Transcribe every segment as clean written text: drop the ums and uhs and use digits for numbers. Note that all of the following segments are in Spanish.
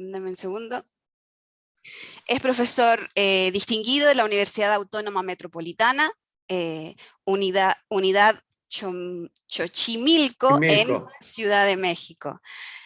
Dame un segundo. Es profesor distinguido de la Universidad Autónoma Metropolitana, Unidad Xochimilco en Ciudad de México,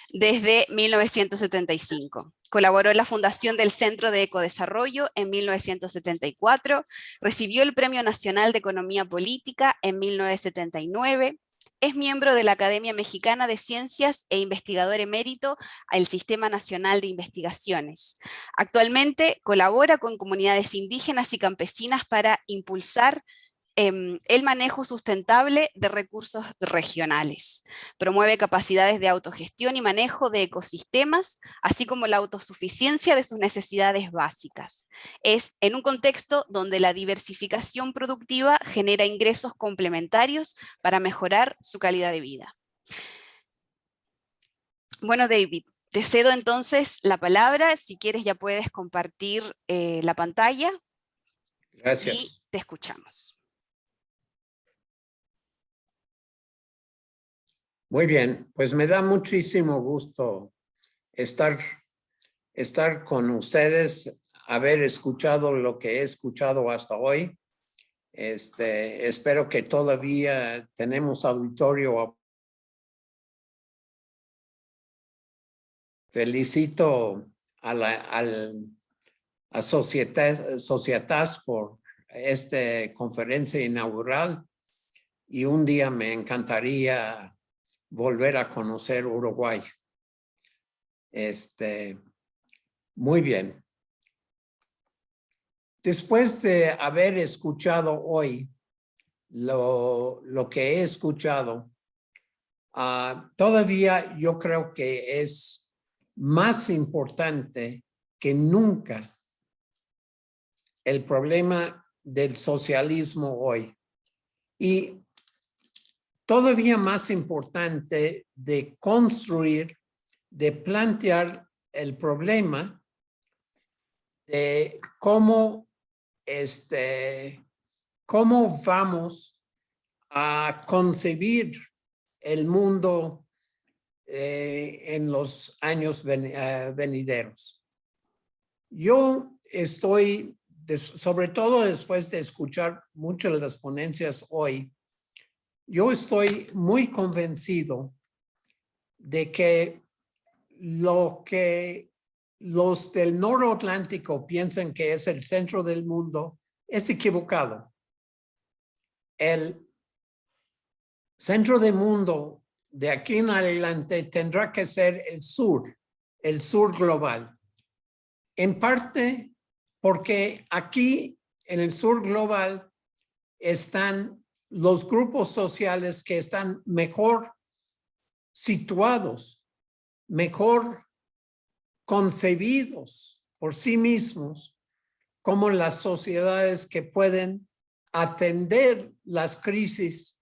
desde 1975. Colaboró en la fundación del Centro de Ecodesarrollo en 1974, recibió el Premio Nacional de Economía Política en 1979, es miembro de la Academia Mexicana de Ciencias e investigador emérito al Sistema Nacional de Investigaciones. Actualmente colabora con comunidades indígenas y campesinas para impulsar el manejo sustentable de recursos regionales. Promueve capacidades de autogestión y manejo de ecosistemas, así como la autosuficiencia de sus necesidades básicas. Es en un contexto donde la diversificación productiva genera ingresos complementarios para mejorar su calidad de vida. Bueno, David, te cedo entonces la palabra. Si quieres ya puedes compartir la pantalla. Gracias. Y te escuchamos. Muy bien, pues me da muchísimo gusto estar con ustedes, haber escuchado lo que he escuchado hasta hoy. Espero que todavía tenemos auditorio. Felicito a Societas por esta conferencia inaugural y un día me encantaría volver a conocer Uruguay. Muy bien. Después de haber escuchado hoy lo que he escuchado, todavía yo creo que es más importante que nunca el problema del socialismo hoy. Y todavía más importante de construir, de plantear el problema de cómo vamos a concebir el mundo en los años venideros. Yo estoy, sobre todo después de escuchar muchas de las ponencias hoy, yo estoy muy convencido de que lo que los del Noroatlántico piensan que es el centro del mundo es equivocado. El centro del mundo de aquí en adelante tendrá que ser el sur global. En parte porque aquí en el sur global están los grupos sociales que están mejor situados, mejor concebidos por sí mismos como las sociedades que pueden atender las crisis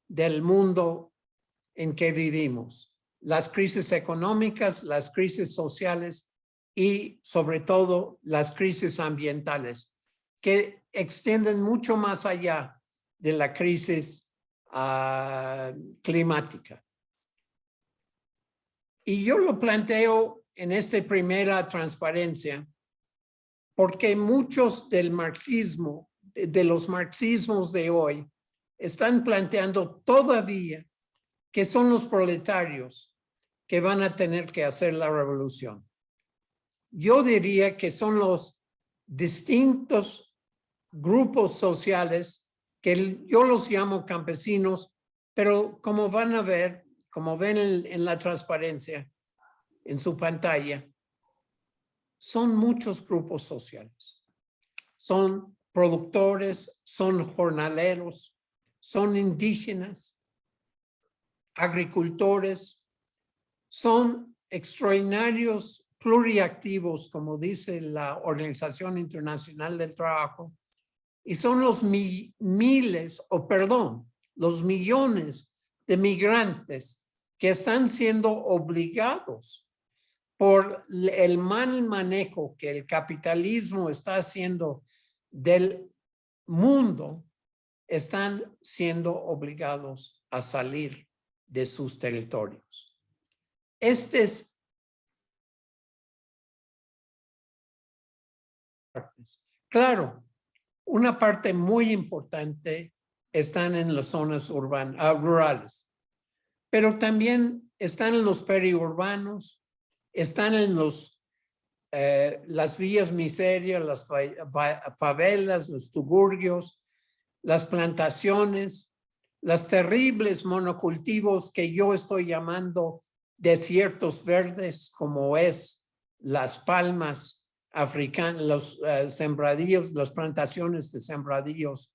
del mundo en que vivimos, las crisis económicas, las crisis sociales y sobre todo las crisis ambientales que extienden mucho más allá de la crisis climática. Y yo lo planteo en esta primera transparencia porque muchos del marxismo, de los marxismos de hoy, están planteando todavía que son los proletarios que van a tener que hacer la revolución. Yo diría que son los distintos grupos sociales que yo los llamo campesinos, pero como van a ver, como ven en la transparencia, en su pantalla, son muchos grupos sociales. Son productores, son jornaleros, son indígenas, agricultores, son extraordinarios pluriactivos, como dice la Organización Internacional del Trabajo, y son los los millones de migrantes que están siendo obligados por el mal manejo que el capitalismo está haciendo del mundo, están siendo obligados a salir de sus territorios. Este es Claro, una parte muy importante están en las zonas urbanas, rurales, pero también están en los periurbanos, están en las villas miserias, las favelas, los suburbios, las plantaciones, los terribles monocultivos que yo estoy llamando desiertos verdes, como es las palmas africanas, los sembradíos, las plantaciones de sembradíos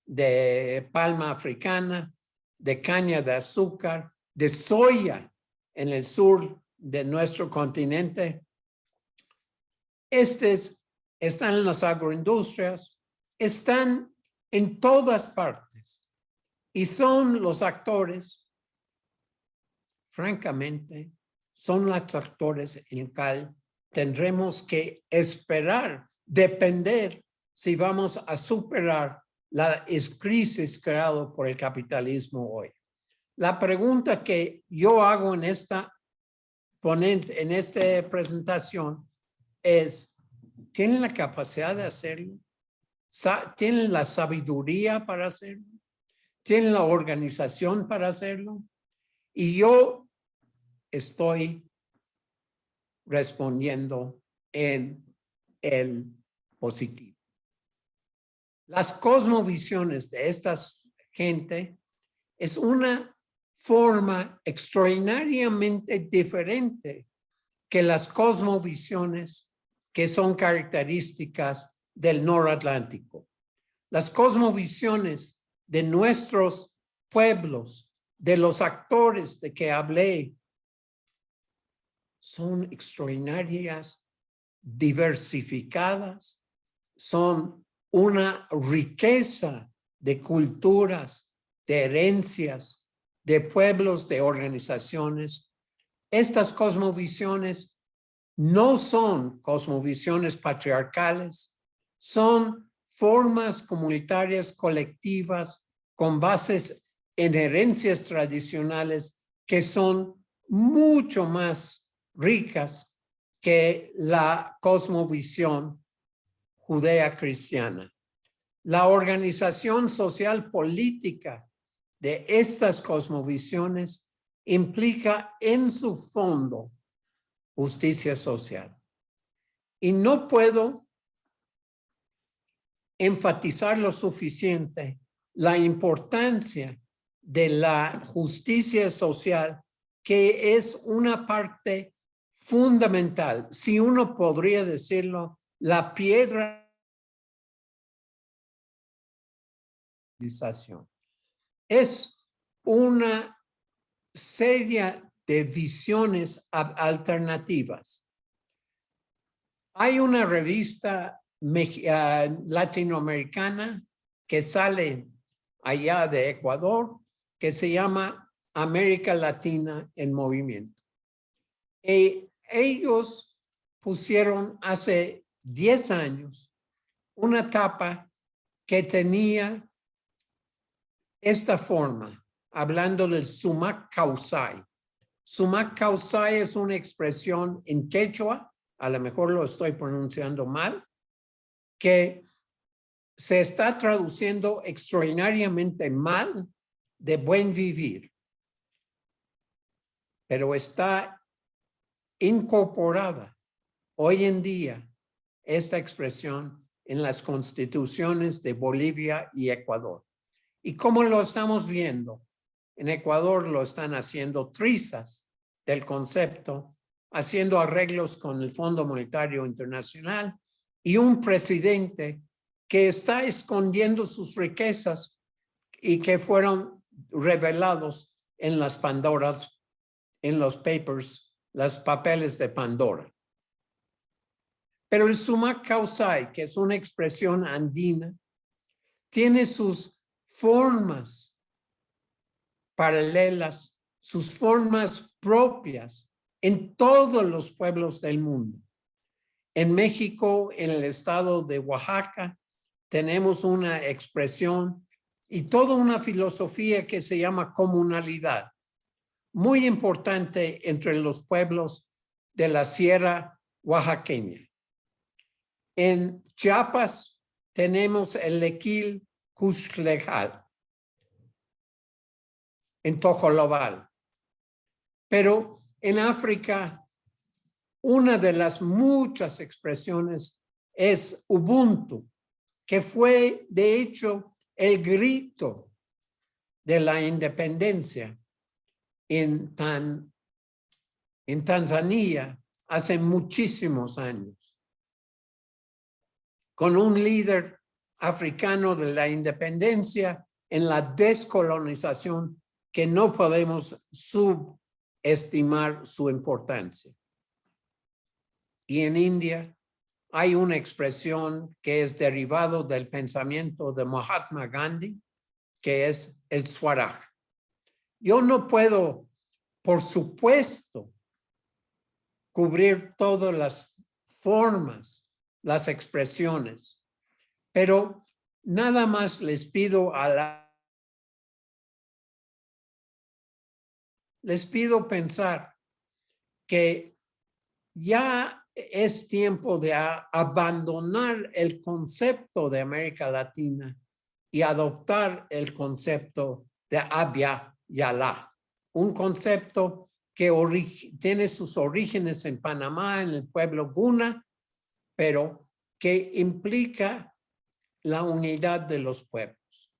de palma africana, de caña de azúcar, de soya en el sur de nuestro continente. Están en las agroindustrias, están en todas partes y son los actores, francamente, son los actores en cual tendremos que esperar, depender si vamos a superar la crisis creada por el capitalismo hoy. La pregunta que yo hago en esta ponencia, en esta presentación, es, ¿tienen la capacidad de hacerlo? ¿Tienen la sabiduría para hacerlo? ¿Tienen la organización para hacerlo? Y yo estoy respondiendo en el positivo. Las cosmovisiones de esta gente es una forma extraordinariamente diferente que las cosmovisiones que son características del noratlántico. Las cosmovisiones de nuestros pueblos, de los actores de que hablé, son extraordinarias, diversificadas, son una riqueza de culturas, de herencias, de pueblos, de organizaciones. Estas cosmovisiones no son cosmovisiones patriarcales, son formas comunitarias colectivas con bases en herencias tradicionales que son mucho más ricas que la cosmovisión judeo-cristiana. La organización social política de estas cosmovisiones implica en su fondo justicia social. Y no puedo enfatizar lo suficiente la importancia de la justicia social, que es una parte fundamental, si uno podría decirlo, la piedra de la civilización. Es una serie de visiones alternativas. Hay una revista latinoamericana que sale allá de Ecuador, que se llama América Latina en Movimiento. Y ellos pusieron hace 10 años una tapa que tenía esta forma, hablando del sumac causai. Sumac causai es una expresión en quechua, a lo mejor lo estoy pronunciando mal, que se está traduciendo extraordinariamente mal de buen vivir, pero está incorporada hoy en día esta expresión en las constituciones de Bolivia y Ecuador. ¿Y cómo lo estamos viendo? En Ecuador lo están haciendo trizas del concepto, haciendo arreglos con el Fondo Monetario Internacional y un presidente que está escondiendo sus riquezas y que fueron revelados en las Pandoras, en los papers, los papeles de Pandora. Pero el sumac causai, que es una expresión andina, tiene sus formas paralelas, sus formas propias en todos los pueblos del mundo. En México, en el estado de Oaxaca, tenemos una expresión y toda una filosofía que se llama comunalidad, muy importante entre los pueblos de la Sierra Oaxaqueña. En Chiapas tenemos el Equil Cuxtlejal, en Tojolobal. Pero en África, una de las muchas expresiones es Ubuntu, que fue de hecho el grito de la independencia en Tanzania hace muchísimos años, con un líder africano de la independencia en la descolonización que no podemos subestimar su importancia. Y en India hay una expresión que es derivado del pensamiento de Mahatma Gandhi, que es el Swaraj. Yo no puedo, por supuesto, cubrir todas las formas, las expresiones, pero nada más les pido pensar que ya es tiempo de abandonar el concepto de América Latina y adoptar el concepto de Abya Yala, un concepto que tiene sus orígenes en Panamá, en el pueblo Guna, pero que implica la unidad de los pueblos,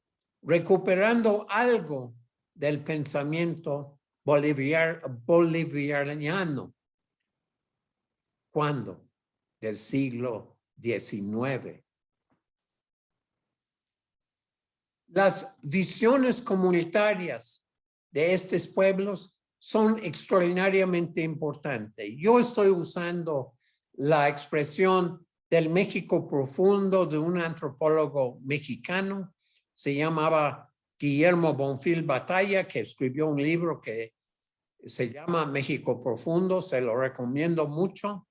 recuperando algo del pensamiento bolivariano. ¿Cuándo? Del siglo XIX. Las visiones comunitarias de estos pueblos son extraordinariamente importantes. Yo estoy usando la expresión del México profundo de un antropólogo mexicano, se llamaba Guillermo Bonfil Batalla, que escribió un libro que se llama México Profundo, se lo recomiendo mucho,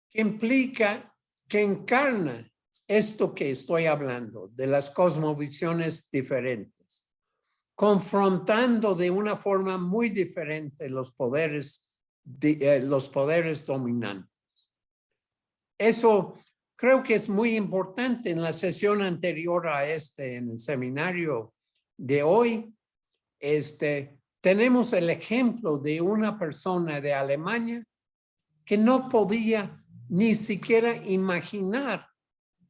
que implica, que encarna esto que estoy hablando, de las cosmovisiones diferentes, confrontando de una forma muy diferente los poderes dominantes. Eso creo que es muy importante. En la sesión anterior a en el seminario de hoy, tenemos el ejemplo de una persona de Alemania que no podía ni siquiera imaginar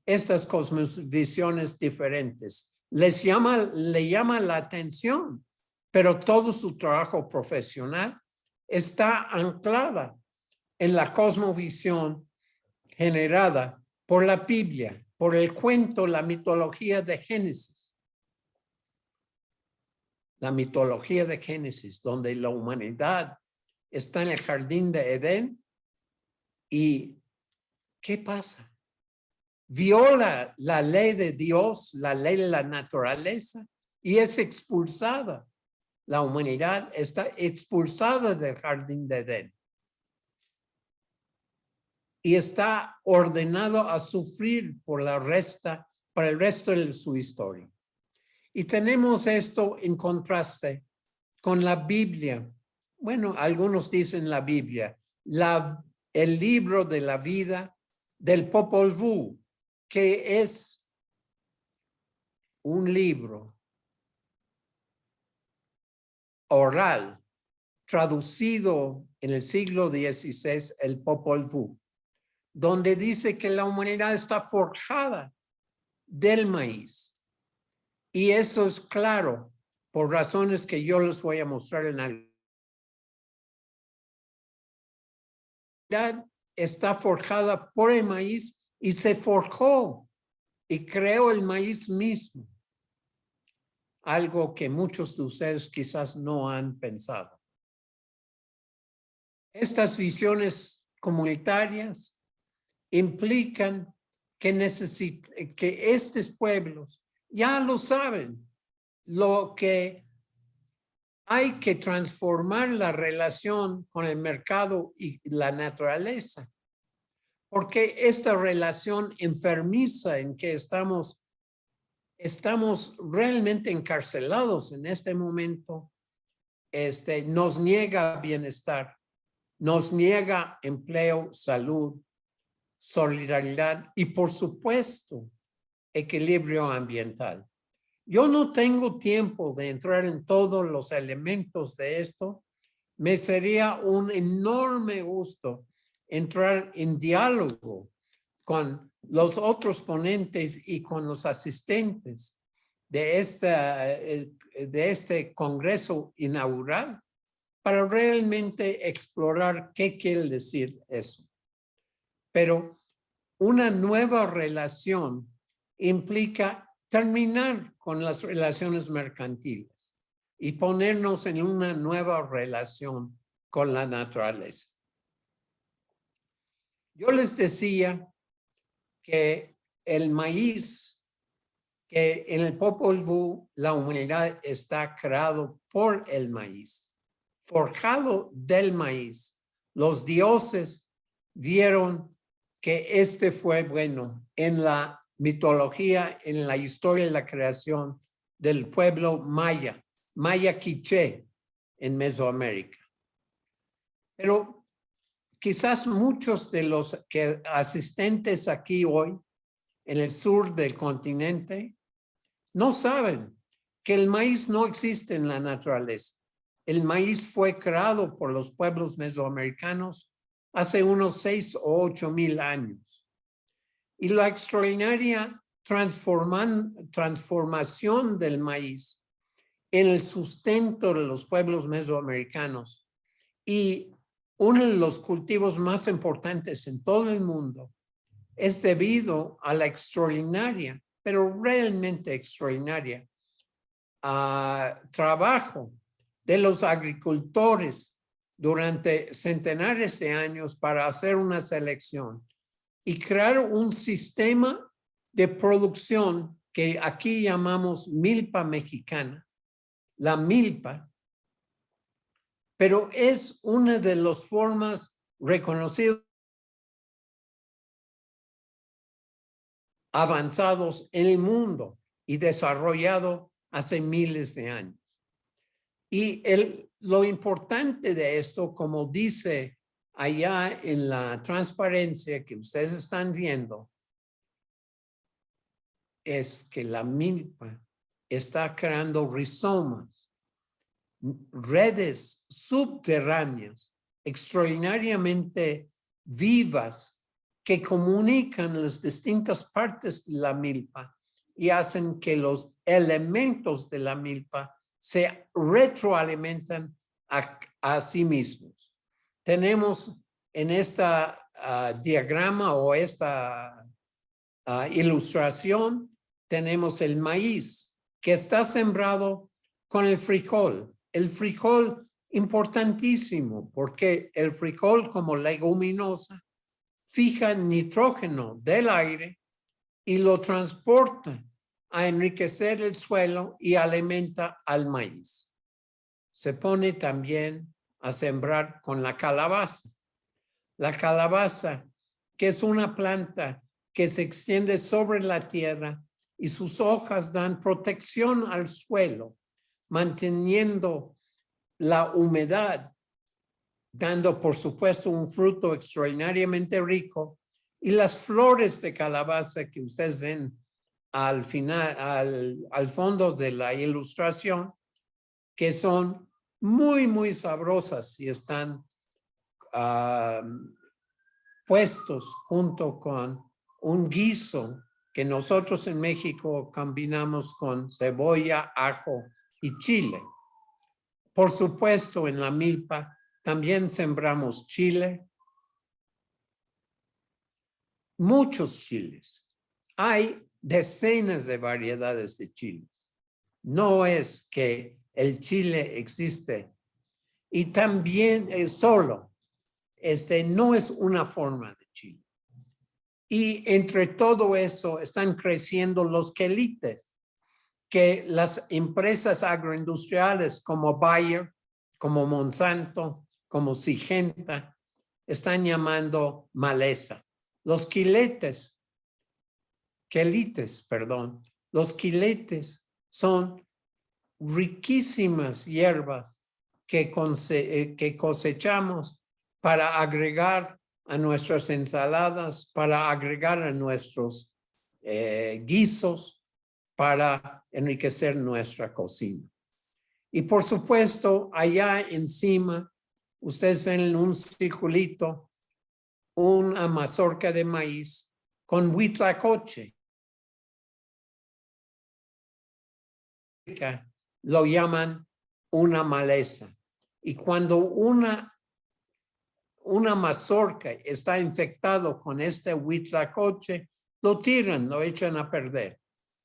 estas cosmovisiones diferentes. Le llama la atención, pero todo su trabajo profesional está anclada en la cosmovisión generada por la Biblia, por el cuento, la mitología de Génesis. La mitología de Génesis, donde la humanidad está en el jardín de Edén. ¿Y qué pasa? Viola la ley de Dios, la ley de la naturaleza, y es expulsada. La humanidad está expulsada del jardín de Edén. Y está ordenado a sufrir para el resto de su historia. Y tenemos esto en contraste con la Biblia. Bueno, algunos dicen la Biblia, el libro de la vida del Popol Vuh, que es un libro oral traducido en el siglo XVI, el Popol Vuh, donde dice que la humanidad está forjada del maíz. Y eso es claro por razones que yo les voy a mostrar en algo. La humanidad está forjada por el maíz y se forjó y creó el maíz mismo. Algo que muchos de ustedes quizás no han pensado. Estas visiones comunitarias implican que estos pueblos ya lo saben, lo que hay que transformar la relación con el mercado y la naturaleza, porque esta relación enfermiza en que estamos realmente encarcelados en este momento, nos niega bienestar, nos niega empleo, salud, solidaridad y, por supuesto, equilibrio ambiental. Yo no tengo tiempo de entrar en todos los elementos de esto. Me sería un enorme gusto entrar en diálogo con los otros ponentes y con los asistentes de este congreso inaugural para realmente explorar qué quiere decir eso. Pero una nueva relación implica terminar con las relaciones mercantiles y ponernos en una nueva relación con la naturaleza. Yo les decía que el maíz, que en el Popol Vuh la humanidad está creado por el maíz, forjado del maíz. Los dioses vieron que este fue bueno en la mitología, en la historia de la creación del pueblo maya, maya quiché en Mesoamérica. Pero quizás muchos de los asistentes aquí hoy en el sur del continente no saben que el maíz no existe en la naturaleza. El maíz fue creado por los pueblos mesoamericanos hace unos 6 o 8 mil años. Y la extraordinaria transformación del maíz en el sustento de los pueblos mesoamericanos y uno de los cultivos más importantes en todo el mundo es debido a la extraordinaria, pero realmente extraordinaria, trabajo de los agricultores durante centenares de años para hacer una selección y crear un sistema de producción que aquí llamamos milpa mexicana, la milpa, pero es una de las formas reconocidas avanzados en el mundo y desarrollado hace miles de años. Y lo importante de esto, como dice allá en la transparencia que ustedes están viendo, es que la milpa está creando rizomas, redes subterráneas extraordinariamente vivas que comunican las distintas partes de la milpa y hacen que los elementos de la milpa se retroalimentan a sí mismos. Tenemos en esta diagrama o esta ilustración, tenemos el maíz que está sembrado con el frijol. El frijol importantísimo porque el frijol como leguminosa fija nitrógeno del aire y lo transporta a enriquecer el suelo y alimenta al maíz. Se pone también a sembrar con la calabaza. La calabaza, que es una planta que se extiende sobre la tierra y sus hojas dan protección al suelo, manteniendo la humedad, dando por supuesto un fruto extraordinariamente rico, y las flores de calabaza que ustedes ven al final, al fondo de la ilustración, que son muy sabrosas y están puestos junto con un guiso que nosotros en México combinamos con cebolla, ajo y chile. Por supuesto, en la milpa también sembramos chile, muchos chiles. Hay decenas de variedades de chiles. No es que el chile existe y también solo, no es una forma de chile. Y entre todo eso están creciendo los quelites, que las empresas agroindustriales como Bayer, como Monsanto, como Syngenta, están llamando maleza. Los quelites, los quelites son riquísimas hierbas que cosechamos para agregar a nuestras ensaladas, para agregar a nuestros guisos, para enriquecer nuestra cocina. Y por supuesto, allá encima, ustedes ven en un circulito una mazorca de maíz con huitlacoche. Lo llaman una maleza. Y cuando una mazorca está infectado con este huitlacoche, lo tiran, lo echan a perder.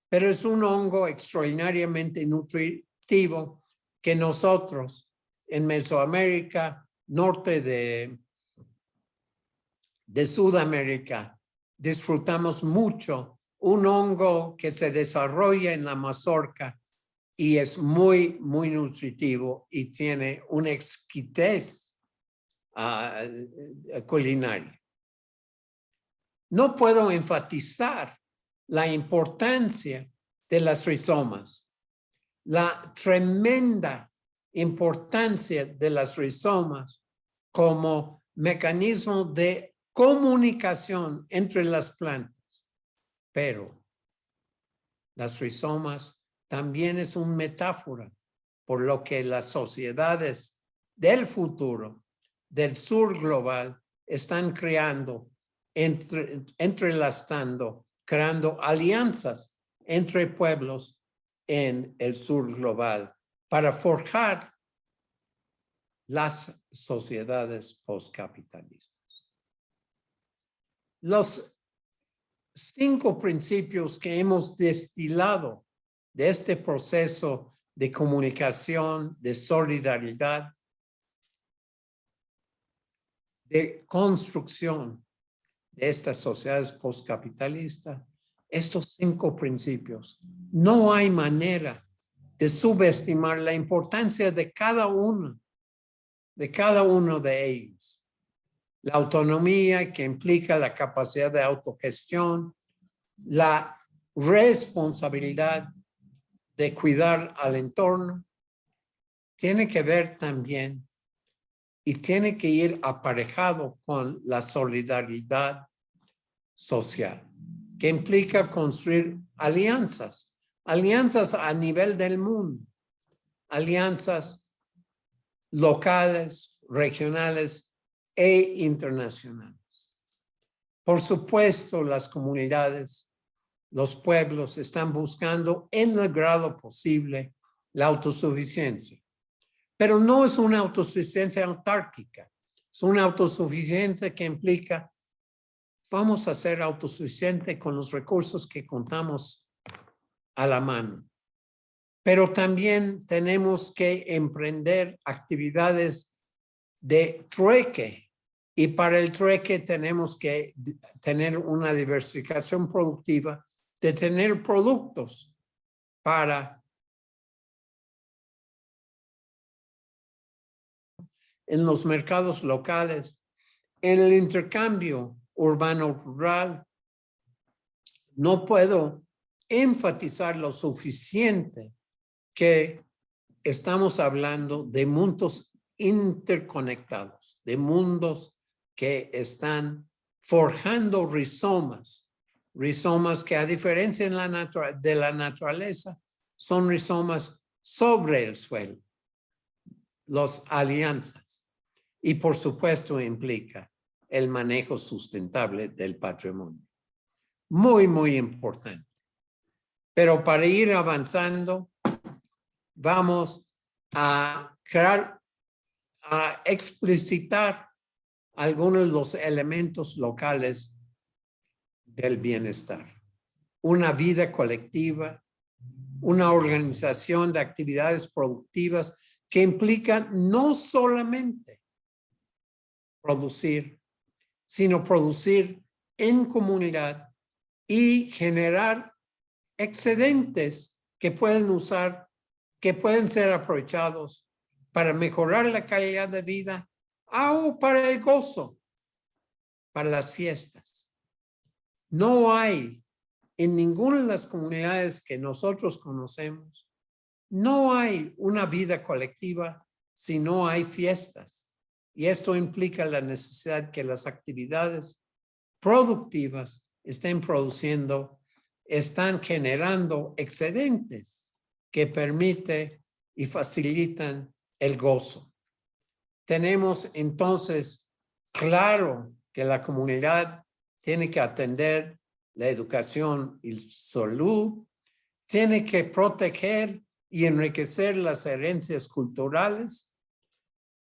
Pero es un hongo extraordinariamente nutritivo que nosotros en Mesoamérica, norte de Sudamérica, disfrutamos mucho. Un hongo que se desarrolla en la mazorca y es muy, muy nutritivo y tiene una exquisitez culinaria. No puedo enfatizar la importancia de las rizomas, la tremenda importancia de las rizomas como mecanismo de comunicación entre las plantas. Pero las rizomas también es una metáfora por lo que las sociedades del futuro, del sur global, están creando, entrelazando, creando alianzas entre pueblos en el sur global para forjar las sociedades postcapitalistas. Los 5 principios que hemos destilado de este proceso de comunicación, de solidaridad, de construcción de estas sociedades postcapitalistas, estos 5 principios, no hay manera de subestimar la importancia de cada uno de ellos. La autonomía que implica la capacidad de autogestión, la responsabilidad de cuidar al entorno, tiene que ver también y tiene que ir aparejado con la solidaridad social, que implica construir alianzas a nivel del mundo, alianzas locales, regionales e internacionales. Por supuesto, las comunidades, los pueblos están buscando en el grado posible la autosuficiencia. Pero no es una autosuficiencia autárquica, es una autosuficiencia que implica vamos a ser autosuficientes con los recursos que contamos a la mano. Pero también tenemos que emprender actividades de trueque. Y para el trueque tenemos que tener una diversificación productiva, de tener productos para en los mercados locales, en el intercambio urbano-rural. No puedo enfatizar lo suficiente que estamos hablando de mundos interconectados, de mundos que están forjando rizomas que a diferencia de la naturaleza son rizomas sobre el suelo, las alianzas, y por supuesto implica el manejo sustentable del patrimonio. Muy, muy importante. Pero para ir avanzando, vamos a explicitar algunos de los elementos locales del bienestar. Una vida colectiva, una organización de actividades productivas que implican no solamente producir, sino producir en comunidad y generar excedentes que pueden ser aprovechados para mejorar la calidad de vida o para el gozo, para las fiestas. No hay en ninguna de las comunidades que nosotros conocemos, no hay una vida colectiva si no hay fiestas, Y esto implica la necesidad que las actividades productivas estén generando excedentes que permiten y facilitan el gozo. Tenemos entonces claro que la comunidad tiene que atender la educación y salud, tiene que proteger y enriquecer las herencias culturales,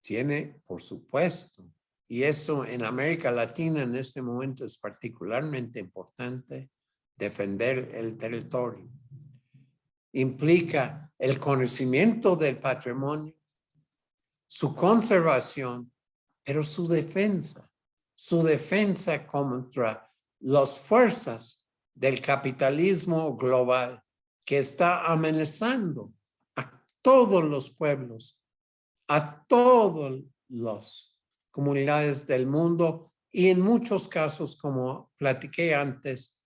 tiene, por supuesto, y eso en América Latina en este momento es particularmente importante, defender el territorio. Implica el conocimiento del patrimonio, su conservación, pero su defensa contra las fuerzas del capitalismo global que está amenazando a todos los pueblos, a todas las comunidades del mundo y en muchos casos, como platiqué antes,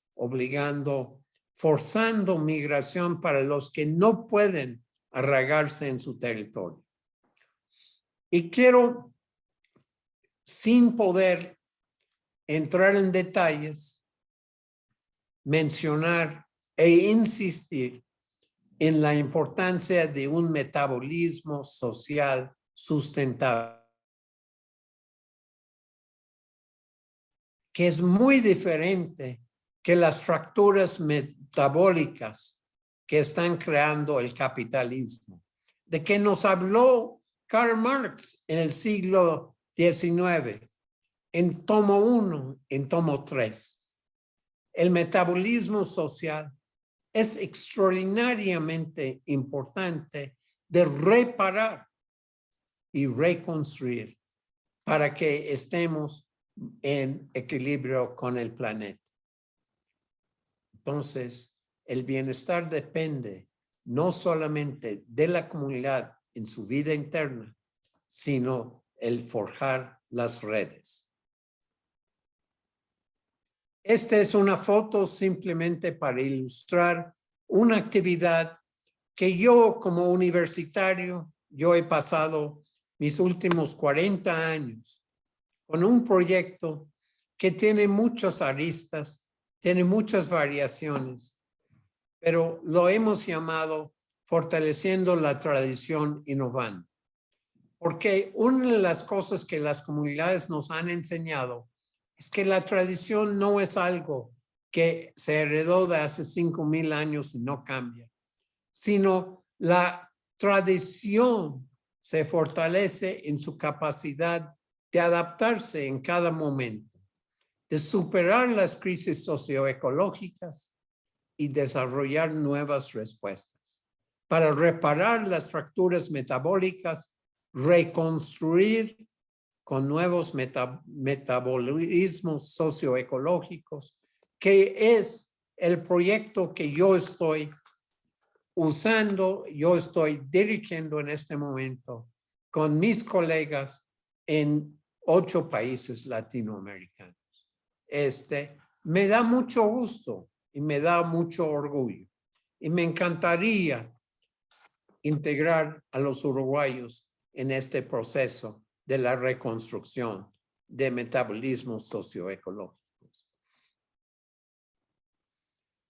forzando migración para los que no pueden arraigarse en su territorio. Y quiero, sin poder entrar en detalles, mencionar e insistir en la importancia de un metabolismo social sustentable, que es muy diferente que las fracturas metabólicas que están creando el capitalismo, de que nos habló Karl Marx en el siglo XIX, en tomo 1, en tomo 3. El metabolismo social es extraordinariamente importante de reparar y reconstruir para que estemos en equilibrio con el planeta. Entonces, el bienestar depende no solamente de la comunidad en su vida interna, sino el forjar las redes. Esta es una foto simplemente para ilustrar una actividad que yo como universitario, yo he pasado mis últimos 40 años con un proyecto que tiene muchas aristas, tiene muchas variaciones, pero lo hemos llamado Fortaleciendo la Tradición Innovando. Porque una de las cosas que las comunidades nos han enseñado es que la tradición no es algo que se heredó de hace 5,000 años y no cambia, sino la tradición se fortalece en su capacidad de adaptarse en cada momento, de superar las crisis socioecológicas y desarrollar nuevas respuestas para reparar las fracturas metabólicas, reconstruir con nuevos metabolismos socioecológicos, que es el proyecto que yo estoy usando, yo estoy dirigiendo en este momento con mis colegas en 8 países latinoamericanos. Me da mucho gusto y me da mucho orgullo. Y me encantaría integrar a los uruguayos en este proceso de la reconstrucción de metabolismos socioecológicos.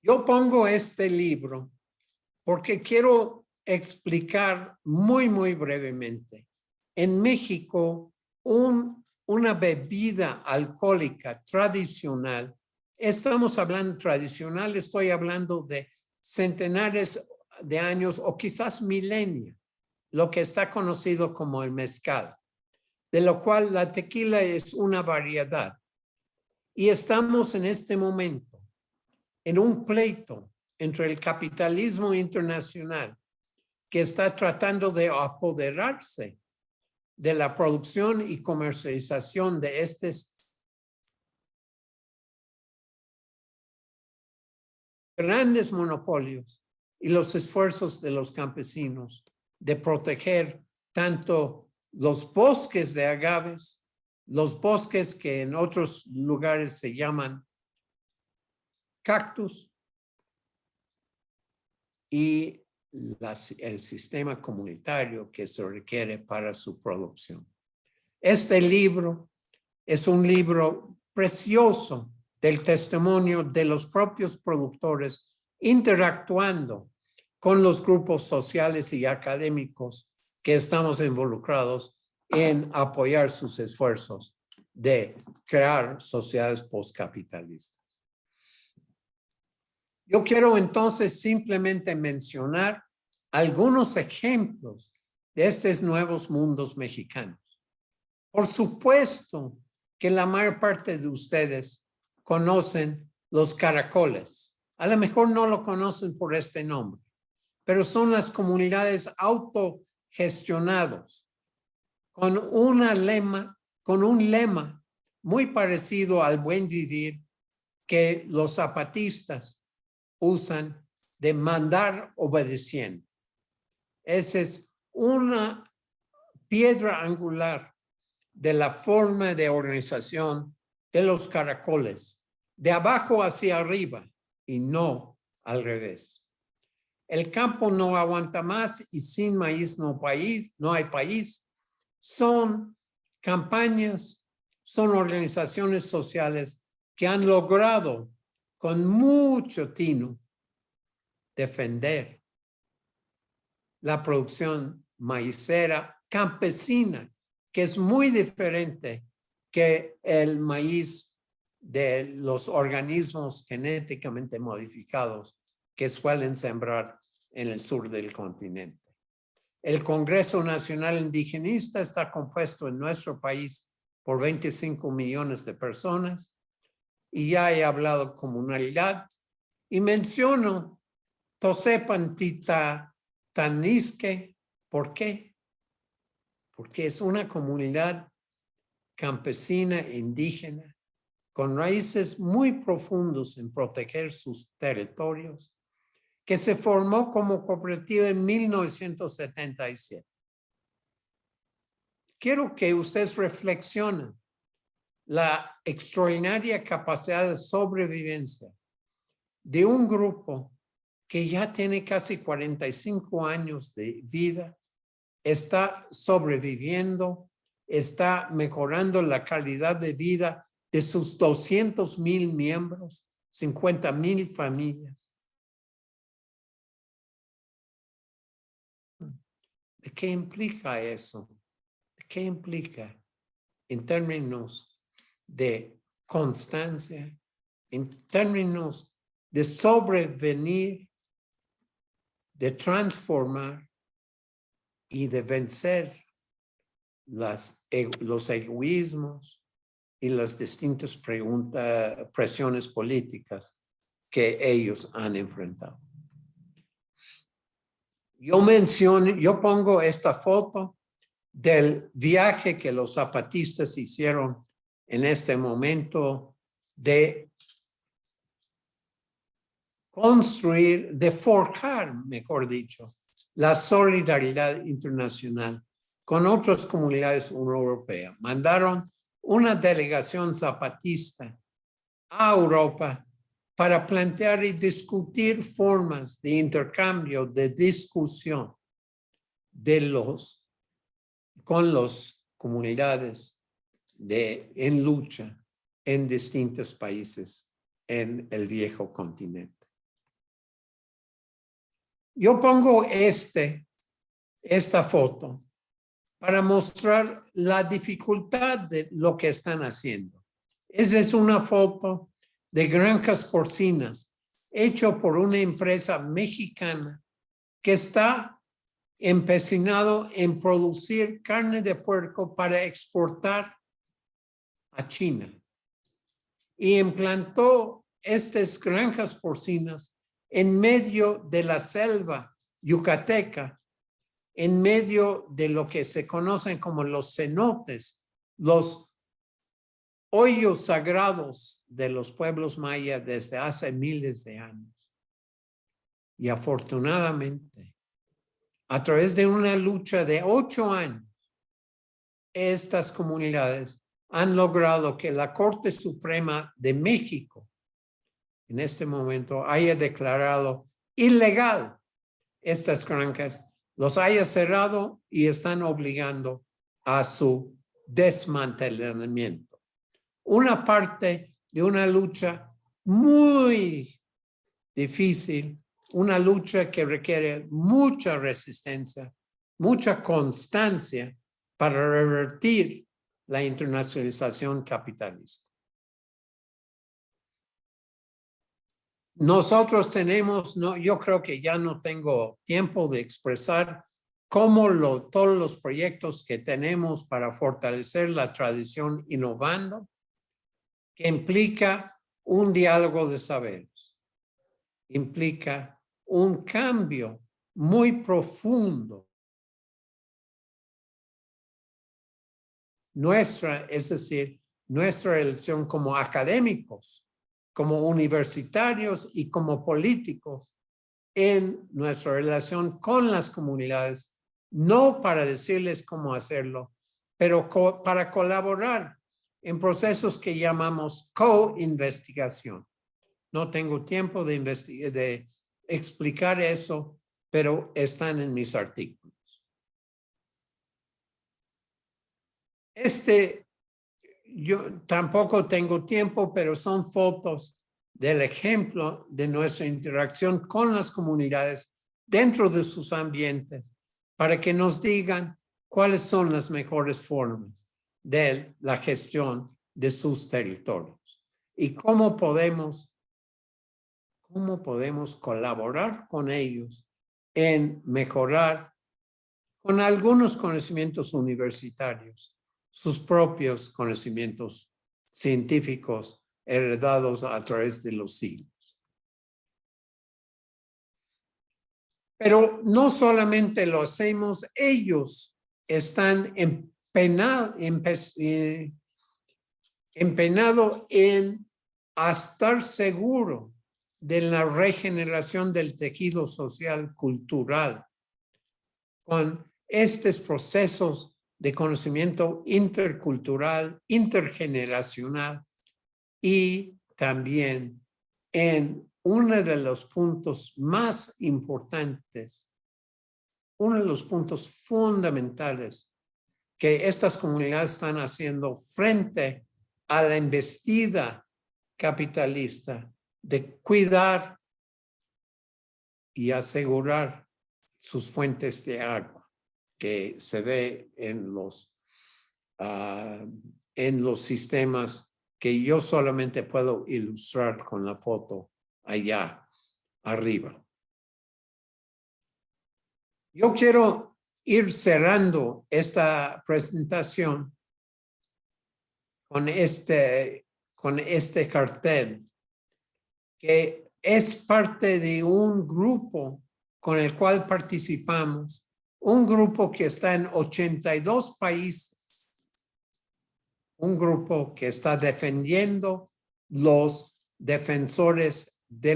Yo pongo este libro porque quiero explicar muy brevemente. En México, una bebida alcohólica tradicional, estamos hablando tradicional, estoy hablando de centenares de años o quizás milenios, lo que está conocido como el mezcal, de lo cual la tequila es una variedad. Y estamos en este momento en un pleito entre el capitalismo internacional que está tratando de apoderarse de la producción y comercialización de estos grandes monopolios y los esfuerzos de los campesinos de proteger tanto los bosques de agaves, los bosques que en otros lugares se llaman cactus, y el sistema comunitario que se requiere para su producción. Este libro es un libro precioso del testimonio de los propios productores interactuando con los grupos sociales y académicos que estamos involucrados en apoyar sus esfuerzos de crear sociedades postcapitalistas. Yo quiero entonces simplemente mencionar algunos ejemplos de estos nuevos mundos mexicanos. Por supuesto que la mayor parte de ustedes conocen los caracoles. A lo mejor no lo conocen por este nombre, pero son las comunidades autogestionadas con un lema muy parecido al buen vivir que los zapatistas usan de mandar obedeciendo. Esa es una piedra angular de la forma de organización de los caracoles, de abajo hacia arriba y no al revés. El campo no aguanta más y sin maíz no hay país. Son campañas, son organizaciones sociales que han logrado con mucho tino defender la producción maicera campesina, que es muy diferente que el maíz de los organismos genéticamente modificados que suelen sembrar en el sur del continente. El Congreso Nacional Indigenista está compuesto en nuestro país por 25 millones de personas y ya he hablado comunalidad y menciono Tosepantitanisque. ¿Por qué? Porque es una comunidad campesina e indígena con raíces muy profundos en proteger sus territorios, que se formó como cooperativa en 1977. Quiero que ustedes reflexionen la extraordinaria capacidad de sobrevivencia de un grupo que ya tiene casi 45 años de vida, está sobreviviendo, está mejorando la calidad de vida de sus 200,000 miembros, 50,000 familias. ¿De qué implica eso? ¿De qué implica en términos de constancia, en términos de sobrevenir, de transformar y de vencer los egoísmos y las distintas presiones políticas que ellos han enfrentado? Yo pongo esta foto del viaje que los zapatistas hicieron en este momento de construir, de forjar, mejor dicho, la solidaridad internacional con otras comunidades europeas. Mandaron una delegación zapatista a Europa para plantear y discutir formas de intercambio, de discusión con las comunidades en lucha en distintos países en el viejo continente. Yo pongo esta foto para mostrar la dificultad de lo que están haciendo. Esa es una foto de granjas porcinas hecho por una empresa mexicana que está empecinado en producir carne de puerco para exportar a China. Y implantó estas granjas porcinas en medio de la selva yucateca, en medio de lo que se conocen como los cenotes, los hoyos sagrados de los pueblos mayas desde hace miles de años. Y afortunadamente, a través de una lucha de 8 años, estas comunidades han logrado que la Corte Suprema de México en este momento haya declarado ilegal estas granjas, los haya cerrado y están obligando a su desmantelamiento. Una parte de una lucha muy difícil, una lucha que requiere mucha resistencia, mucha constancia para revertir la internacionalización capitalista. Nosotros tenemos, yo creo que ya no tengo tiempo de expresar cómo todos los proyectos que tenemos para fortalecer la tradición innovando, que implica un diálogo de saberes, implica un cambio muy profundo. Es decir, nuestra elección como académicos, como universitarios y como políticos en nuestra relación con las comunidades, no para decirles cómo hacerlo, pero para colaborar en procesos que llamamos co-investigación. No tengo tiempo de explicar eso, pero están en mis artículos. Yo tampoco tengo tiempo, pero son fotos del ejemplo de nuestra interacción con las comunidades dentro de sus ambientes para que nos digan cuáles son las mejores formas de la gestión de sus territorios y cómo podemos colaborar con ellos en mejorar con algunos conocimientos universitarios sus propios conocimientos científicos heredados a través de los siglos. Pero no solamente lo hacemos, ellos están empeñados en estar seguros de la regeneración del tejido social cultural con estos procesos de conocimiento intercultural, intergeneracional y también en uno de los puntos más importantes, uno de los puntos fundamentales que estas comunidades están haciendo frente a la embestida capitalista de cuidar y asegurar sus fuentes de agua, que se ve en los sistemas que yo solamente puedo ilustrar con la foto allá arriba. Yo quiero ir cerrando esta presentación con este cartel, que es parte de un grupo con el cual participamos, un grupo que está en 82 países, un grupo que está defendiendo los defensores de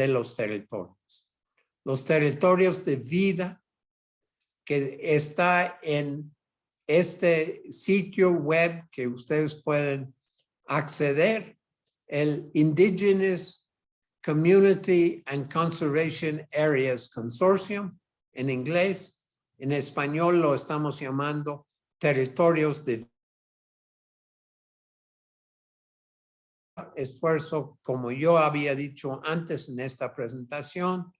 los territorios de vida, que está en este sitio web que ustedes pueden acceder, el Indigenous Community and Conservation Areas Consortium, en inglés. En español lo estamos llamando territorios de esfuerzo, como yo había dicho antes en esta presentación,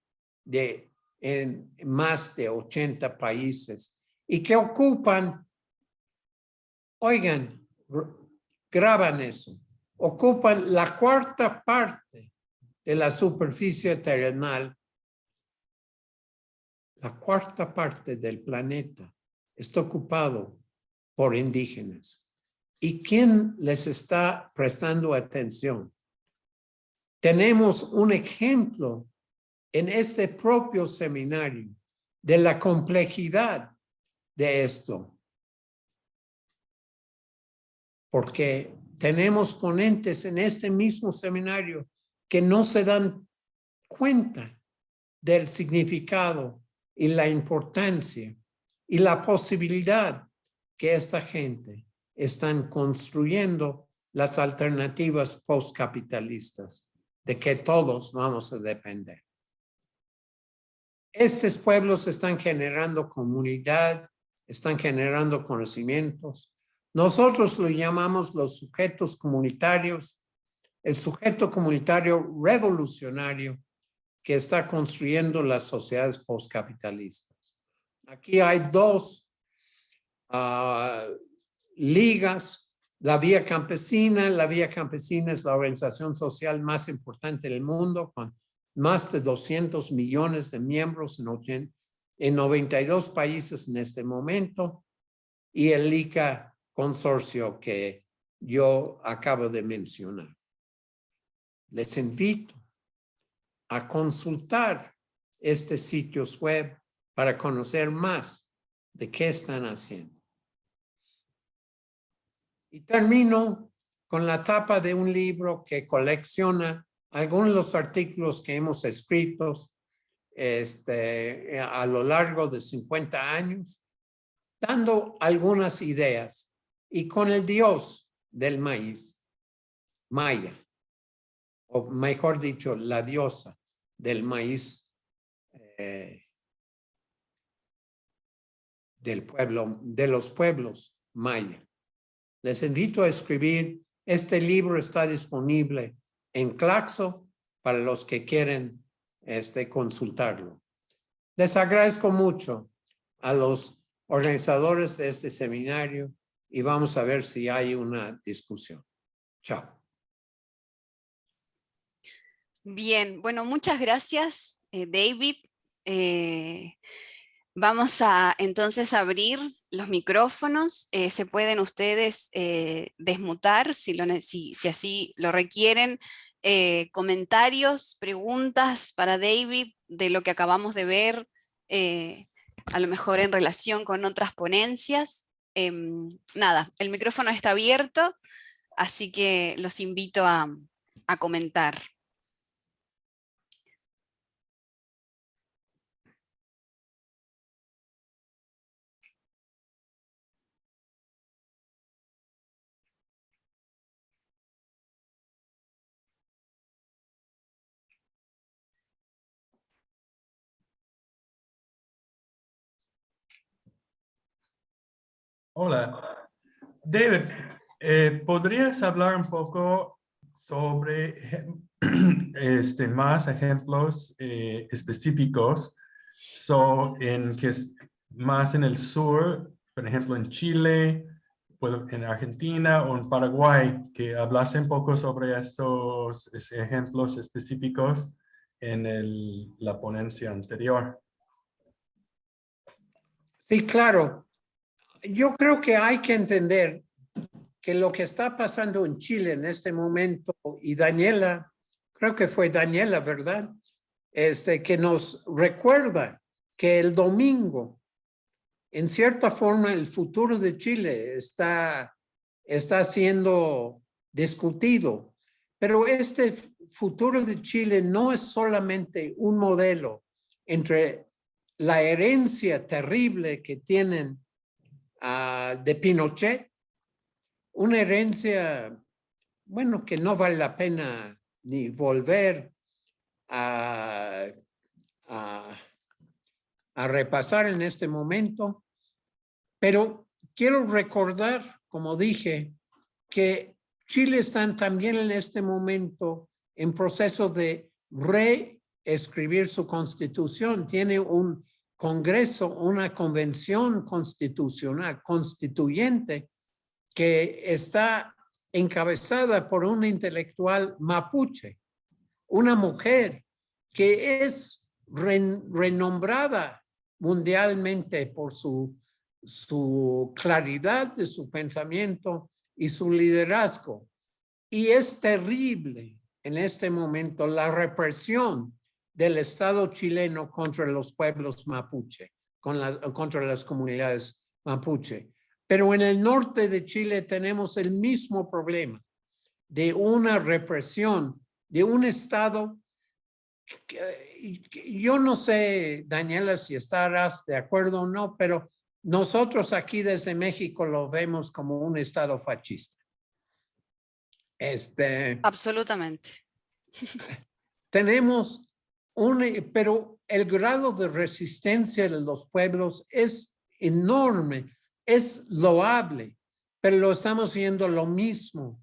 en más de 80 países y que ocupan, oigan, graban eso, ocupan la cuarta parte de la superficie terrenal. La cuarta parte del planeta está ocupado por indígenas. ¿Y quién les está prestando atención? Tenemos un ejemplo en este propio seminario de la complejidad de esto. Porque tenemos ponentes en este mismo seminario que no se dan cuenta del significado y la importancia y la posibilidad que esta gente están construyendo las alternativas postcapitalistas de que todos vamos a depender. Estos pueblos están generando comunidad, están generando conocimientos, Nosotros lo llamamos los sujetos comunitarios, el sujeto comunitario revolucionario que está construyendo las sociedades postcapitalistas. Aquí hay dos ligas, la Vía Campesina es la organización social más importante del mundo, con más de 200 millones de miembros en 92 países en este momento, y el ICA consorcio que yo acabo de mencionar. Les invito a consultar estos sitios web para conocer más de qué están haciendo. Y termino con la tapa de un libro que colecciona algunos de los artículos que hemos escrito a lo largo de 50 años, dando algunas ideas, y con el dios del maíz, Maya, o mejor dicho, la diosa del maíz de los pueblos maya. Les invito a escribir. Este libro está disponible en Claxo para los que quieren consultarlo. Les agradezco mucho a los organizadores de este seminario y vamos a ver si hay una discusión. Chao. Bien, bueno, muchas gracias, David. Vamos a entonces abrir los micrófonos. Se pueden ustedes desmutar si así lo requieren. Comentarios, preguntas para David de lo que acabamos de ver, a lo mejor en relación con otras ponencias. Nada, el micrófono está abierto, así que los invito a comentar. Hola, David, ¿podrías hablar un poco sobre más ejemplos específicos más en el sur, por ejemplo en Chile, en Argentina o en Paraguay, que hablase un poco sobre esos ejemplos específicos en la ponencia anterior? Sí, claro. Yo creo que hay que entender que lo que está pasando en Chile en este momento, y Daniela, creo que fue Daniela, ¿verdad? Que nos recuerda que el domingo, en cierta forma, el futuro de Chile está siendo discutido. Pero este futuro de Chile no es solamente un modelo entre la herencia terrible que tienen de Pinochet, una herencia, bueno, que no vale la pena ni volver a repasar en este momento, pero quiero recordar, como dije, que Chile está también en este momento en proceso de reescribir su constitución. Tiene un congreso, una convención constitucional, constituyente, que está encabezada por una intelectual mapuche, una mujer que es renombrada mundialmente por su claridad de su pensamiento y su liderazgo. Y es terrible en este momento la represión del Estado chileno contra los pueblos mapuche, contra las comunidades mapuche. Pero en el norte de Chile tenemos el mismo problema de una represión, de un Estado que yo no sé, Daniela, si estarás de acuerdo o no, pero nosotros aquí desde México lo vemos como un Estado fascista. Absolutamente. Tenemos pero el grado de resistencia de los pueblos es enorme, es loable, pero lo estamos viendo lo mismo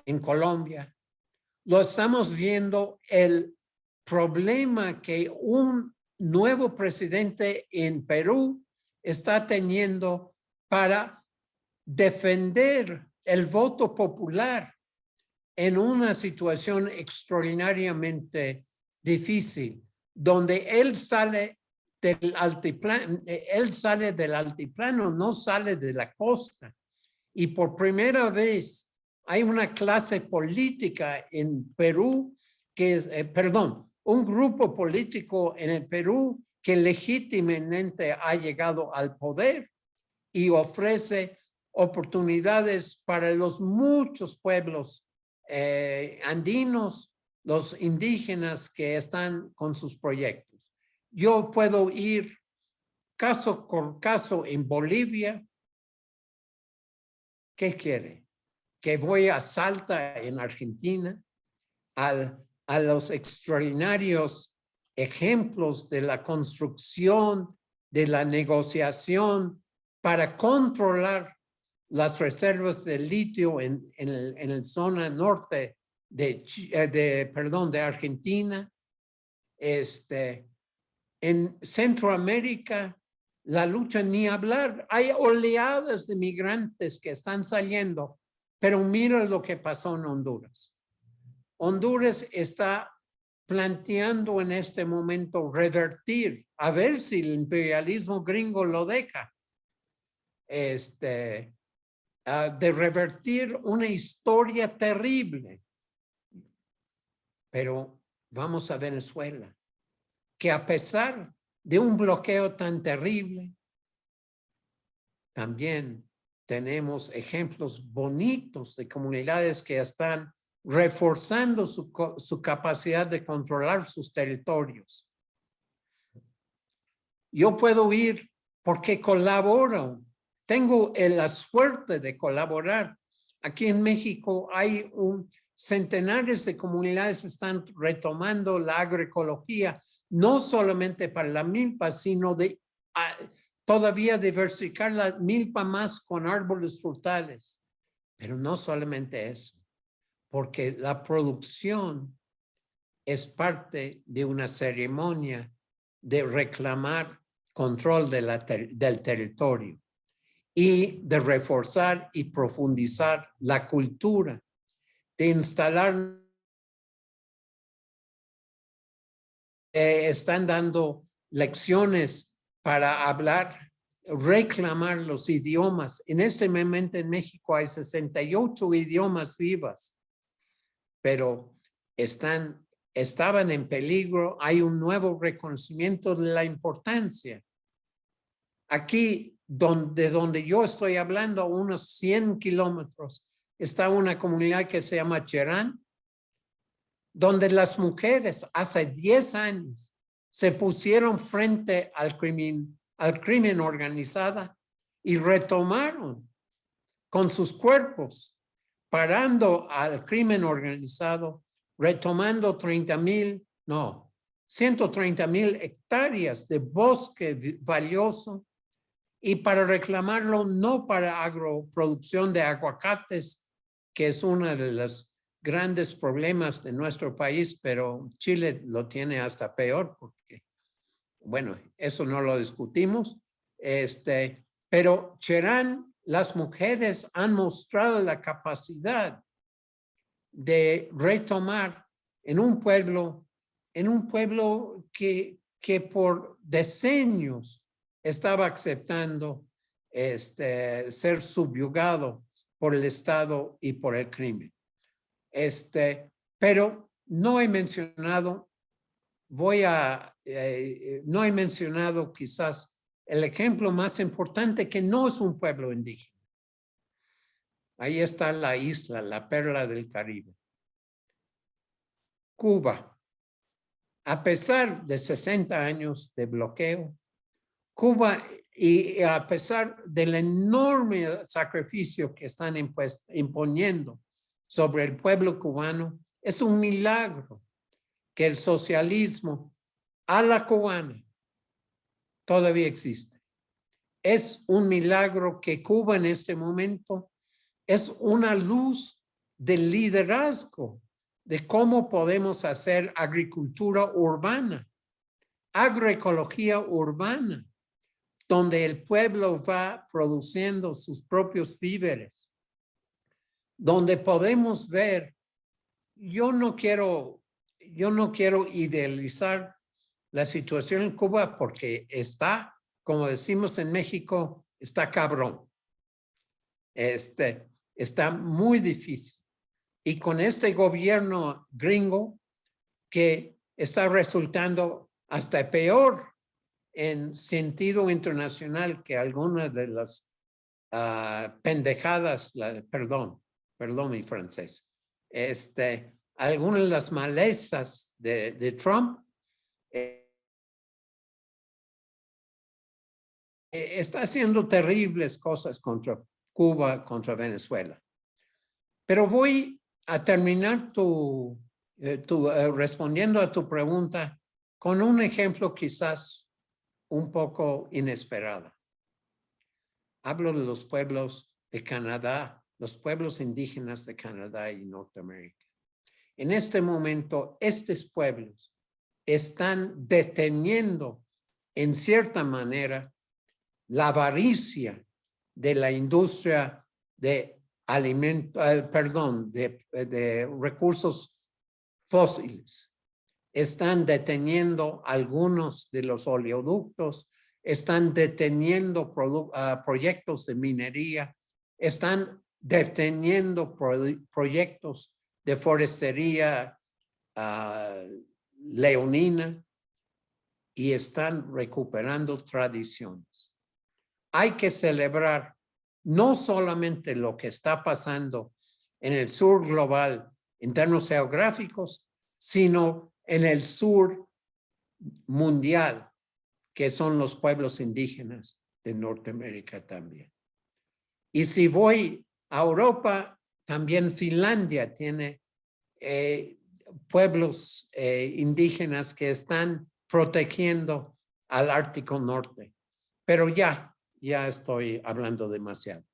en Colombia. Lo estamos viendo el problema que un nuevo presidente en Perú está teniendo para defender el voto popular en una situación extraordinariamente difícil, donde él sale del altiplano, no sale de la costa. Y por primera vez hay una clase política en Perú que es, un grupo político en el Perú que legítimamente ha llegado al poder y ofrece oportunidades para los muchos pueblos andinos, los indígenas que están con sus proyectos. Yo puedo ir caso por caso en Bolivia. ¿Qué quiere? Que voy a Salta en Argentina, a los extraordinarios ejemplos de la construcción, de la negociación para controlar las reservas de litio en la zona norte de Argentina. En Centroamérica, la lucha ni hablar. Hay oleadas de migrantes que están saliendo, pero mira lo que pasó en Honduras. Honduras está planteando en este momento revertir, a ver si el imperialismo gringo lo deja, de revertir una historia terrible. Pero vamos a Venezuela, que a pesar de un bloqueo tan terrible, también tenemos ejemplos bonitos de comunidades que están reforzando su capacidad de controlar sus territorios. Yo puedo ir porque colaboro. Tengo la suerte de colaborar. Aquí en México hay centenares de comunidades que están retomando la agroecología, no solamente para la milpa, sino todavía diversificar la milpa más con árboles frutales. Pero no solamente eso, porque la producción es parte de una ceremonia de reclamar control del territorio y de reforzar y profundizar la cultura, de instalar. Están dando lecciones para hablar, reclamar los idiomas. En este momento en México hay 68 idiomas vivas, pero estaban en peligro. Hay un nuevo reconocimiento de la importancia. Aquí, de donde yo estoy hablando, a unos 100 kilómetros, está una comunidad que se llama Cherán, donde las mujeres hace 10 años se pusieron frente al crimen organizado y retomaron con sus cuerpos, parando al crimen organizado, retomando 130,000 hectáreas de bosque valioso, y para reclamarlo no para agroproducción de aguacates, que es uno de los grandes problemas de nuestro país, pero Chile lo tiene hasta peor porque, bueno, eso no lo discutimos. Pero Cherán, las mujeres han mostrado la capacidad de retomar en un pueblo que por decenios estaba aceptando ser subyugado por el Estado y por el crimen. Pero no he mencionado, no he mencionado quizás el ejemplo más importante, que no es un pueblo indígena. Ahí está la isla, la perla del Caribe. Cuba. A pesar de 60 años de bloqueo, Cuba, y a pesar del enorme sacrificio que están imponiendo sobre el pueblo cubano, es un milagro que el socialismo a la cubana todavía existe. Es un milagro que Cuba en este momento es una luz del liderazgo de cómo podemos hacer agricultura urbana, agroecología urbana, donde el pueblo va produciendo sus propios víveres, donde podemos ver, yo no quiero idealizar la situación en Cuba porque está, como decimos en México, está cabrón. Está muy difícil. Y con este gobierno gringo que está resultando hasta peor en sentido internacional que algunas de las pendejadas, perdón mi francés, algunas de las malezas de Trump, está haciendo terribles cosas contra Cuba, contra Venezuela. Pero voy a terminar respondiendo a tu pregunta con un ejemplo quizás un poco inesperado. Hablo de los pueblos de Canadá, los pueblos indígenas de Canadá y Norteamérica. En este momento, estos pueblos están deteniendo en cierta manera la avaricia de la industria de de recursos fósiles. Están deteniendo algunos de los oleoductos, están deteniendo proyectos de minería, están deteniendo proyectos de forestería leonina y están recuperando tradiciones. Hay que celebrar no solamente lo que está pasando en el sur global en términos geográficos, sino en el sur mundial, que son los pueblos indígenas de Norteamérica también. Y si voy a Europa, también Finlandia tiene pueblos indígenas que están protegiendo al Ártico Norte. Pero ya estoy hablando demasiado.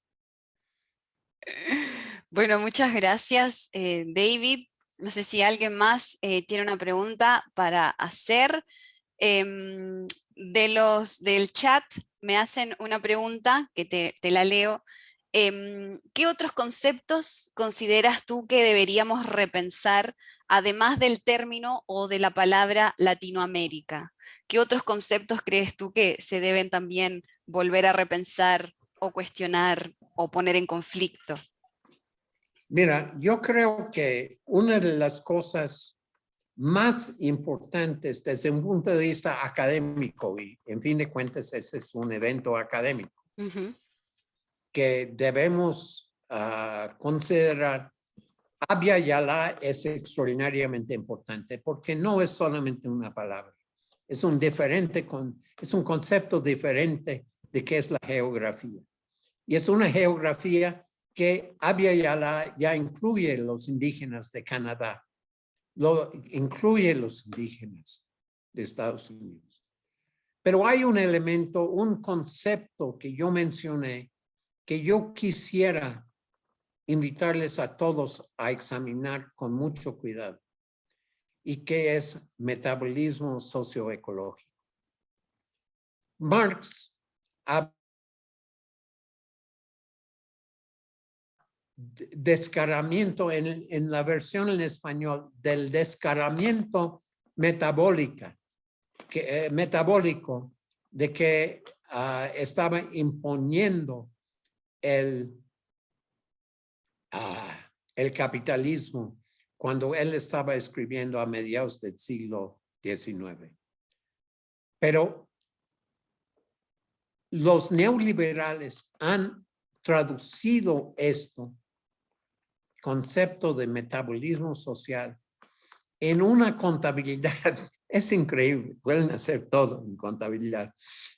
Bueno, muchas gracias, David. No sé si alguien más tiene una pregunta para hacer. Del chat me hacen una pregunta que te la leo. ¿Qué otros conceptos consideras tú que deberíamos repensar, además del término o de la palabra Latinoamérica? ¿Qué otros conceptos crees tú que se deben también volver a repensar o cuestionar o poner en conflicto? Mira, yo creo que una de las cosas más importantes desde un punto de vista académico, y en fin de cuentas ese es un evento académico, que debemos considerar, Abya Yala es extraordinariamente importante porque no es solamente una palabra, es un concepto diferente de qué es la geografía. Y es una geografía que Abya Yala ya incluye los indígenas de Canadá, lo incluye los indígenas de Estados Unidos. Pero hay un elemento, un concepto que yo mencioné, que yo quisiera invitarles a todos a examinar con mucho cuidado, y que es metabolismo socioecológico. Marx descaramiento en la versión en español del descaramiento metabólico de que estaba imponiendo el capitalismo cuando él estaba escribiendo a mediados del siglo XIX. Pero los neoliberales han traducido concepto de metabolismo social en una contabilidad. Es increíble, pueden hacer todo en contabilidad.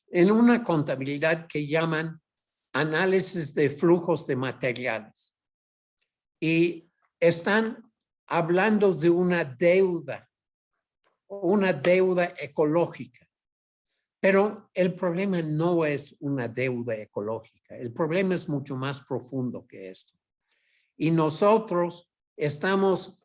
En una contabilidad que llaman análisis de flujos de materiales. Y están hablando de una deuda ecológica, Pero el problema no es una deuda ecológica. El problema es mucho más profundo que esto. Y nosotros estamos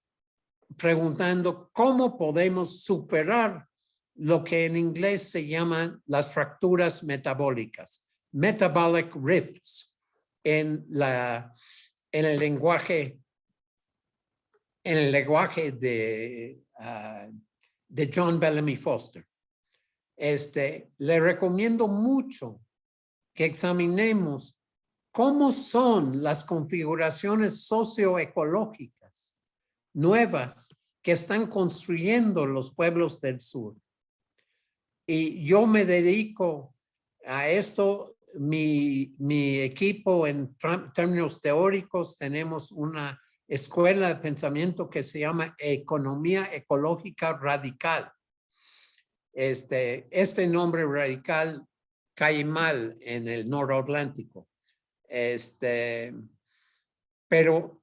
preguntando cómo podemos superar lo que en inglés se llaman las fracturas metabólicas, metabolic rifts, en el lenguaje de John Bellamy Foster. Le recomiendo mucho que examinemos cómo son las configuraciones socioecológicas nuevas que están construyendo los pueblos del sur. Y yo me dedico a esto. Mi equipo en términos teóricos tenemos una escuela de pensamiento que se llama Economía Ecológica Radical. Este nombre radical cae mal en el noroatlántico. Pero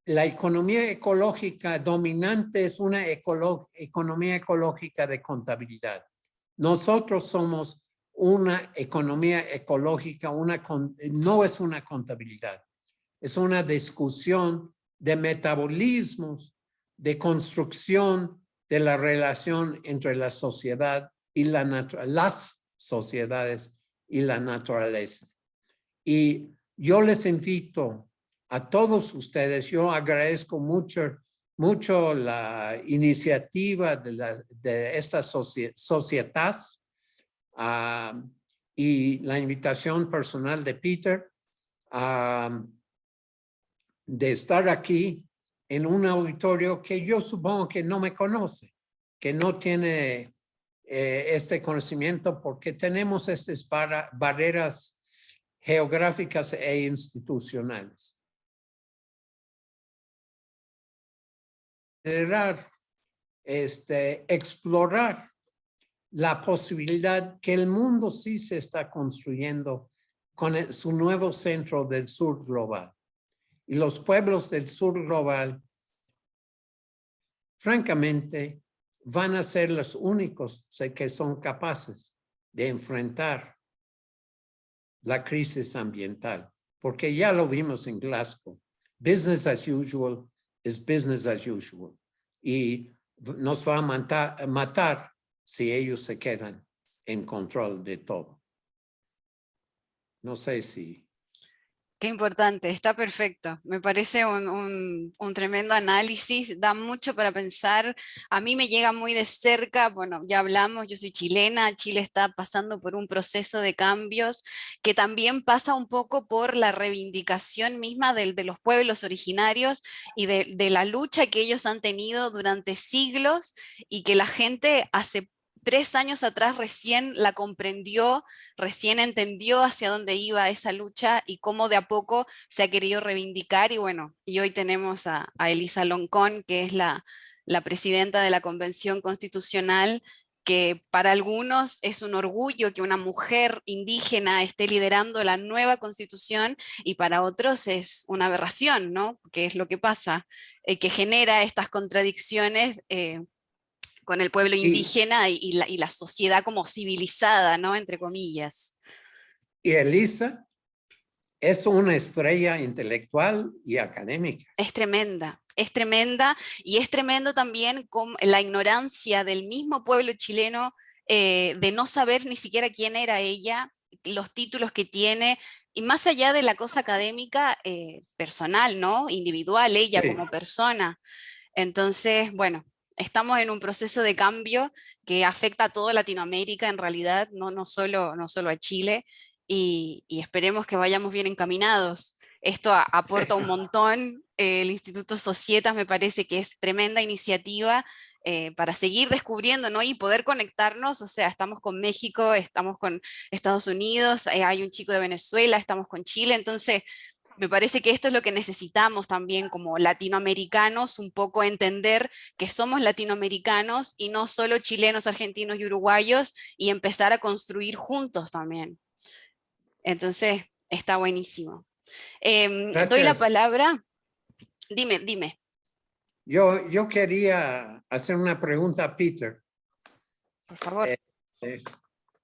la economía ecológica dominante es una economía ecológica de contabilidad. Nosotros somos una economía ecológica, no es una contabilidad, es una discusión de metabolismos, de construcción de la relación entre la sociedad y las sociedades y la naturaleza. Y yo les invito a todos ustedes, yo agradezco mucho la iniciativa de esta societas y la invitación personal de Peter de estar aquí en un auditorio que yo supongo que no me conoce, que no tiene este conocimiento porque tenemos estas barreras geográficas e institucionales. Explorar la posibilidad que el mundo sí se está construyendo con su nuevo centro del sur global. Y los pueblos del sur global, francamente, van a ser los únicos que son capaces de enfrentar la crisis ambiental, porque ya lo vimos en Glasgow. Business as usual is business as usual. Y nos va a matar si ellos se quedan en control de todo. No sé si... Qué importante, está perfecto. Me parece un tremendo análisis, da mucho para pensar. A mí me llega muy de cerca, bueno, ya hablamos, yo soy chilena, Chile está pasando por un proceso de cambios que también pasa un poco por la reivindicación misma de los pueblos originarios y de la lucha que ellos han tenido durante siglos y que la gente hace 3 años atrás recién la comprendió, recién entendió hacia dónde iba esa lucha y cómo de a poco se ha querido reivindicar. Y bueno, y hoy tenemos a Elisa Loncón, que es la presidenta de la Convención Constitucional, que para algunos es un orgullo que una mujer indígena esté liderando la nueva Constitución y para otros es una aberración, ¿no? Que es lo que pasa, que genera estas contradicciones con el pueblo indígena y la sociedad como civilizada, ¿no? Entre comillas. Y Elisa es una estrella intelectual y académica. Es tremenda y es tremendo también con la ignorancia del mismo pueblo chileno de no saber ni siquiera quién era ella, los títulos que tiene, y más allá de la cosa académica, personal, ¿no? Individual, ella Sí. como persona. Entonces, bueno, estamos en un proceso de cambio que afecta a toda Latinoamérica en realidad, no solo a Chile, y esperemos que vayamos bien encaminados. Esto aporta un montón, el Instituto Societas me parece que es tremenda iniciativa para seguir descubriendo, ¿no? Y poder conectarnos, o sea, estamos con México, estamos con Estados Unidos, hay un chico de Venezuela, estamos con Chile, entonces me parece que esto es lo que necesitamos también como latinoamericanos, un poco entender que somos latinoamericanos y no solo chilenos, argentinos y uruguayos, y empezar a construir juntos también. Entonces, está buenísimo. Doy la palabra. Dime. Yo quería hacer una pregunta a Peter. Por favor.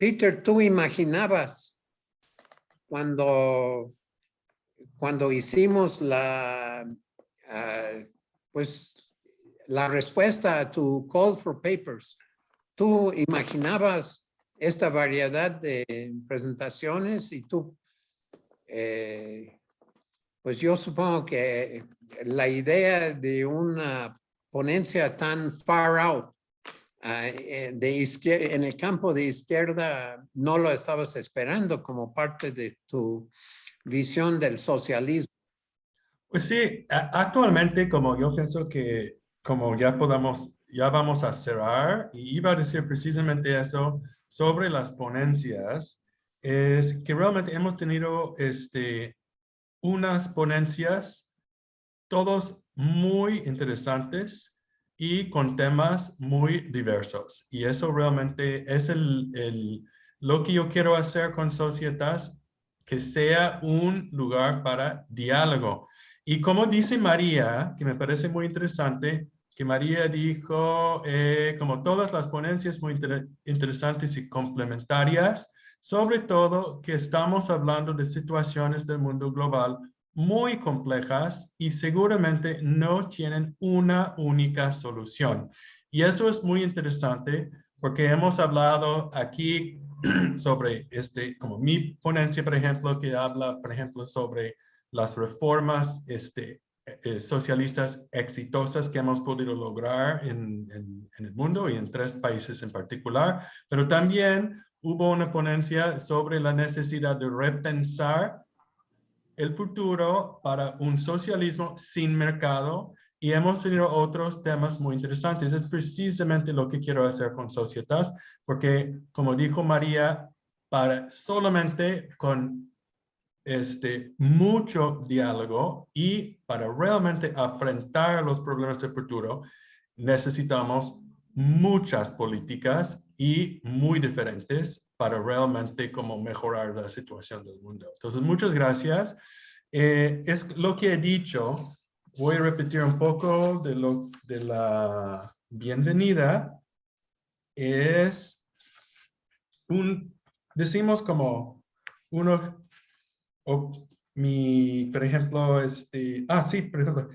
Peter, ¿tú imaginabas cuando hicimos pues, la respuesta a tu call for papers, tú imaginabas esta variedad de presentaciones y tú, pues yo supongo que la idea de una ponencia tan far out en el campo de izquierda no lo estabas esperando como parte de tu visión del socialismo. Pues sí, actualmente como yo pienso que como ya vamos a cerrar, y iba a decir precisamente eso sobre las ponencias, es que realmente hemos tenido unas ponencias todos muy interesantes y con temas muy diversos. Y eso realmente es lo que yo quiero hacer con Societas, que sea un lugar para diálogo. Y como dice María, que me parece muy interesante, que María dijo, como todas las ponencias muy interesantes y complementarias, sobre todo que estamos hablando de situaciones del mundo global muy complejas y seguramente no tienen una única solución. Y eso es muy interesante porque hemos hablado aquí sobre como mi ponencia, por ejemplo, que habla, por ejemplo, sobre las reformas socialistas exitosas que hemos podido lograr en el mundo y en 3 países en particular, pero también hubo una ponencia sobre la necesidad de repensar el futuro para un socialismo sin mercado, y hemos tenido otros temas muy interesantes. Es precisamente lo que quiero hacer con Societas, porque como dijo María, solamente con mucho diálogo y para realmente afrontar los problemas del futuro, necesitamos muchas políticas y muy diferentes para realmente como mejorar la situación del mundo. Entonces, muchas gracias. Es lo que he dicho. Voy a repetir un poco de la bienvenida. Decimos como uno, por ejemplo, por ejemplo,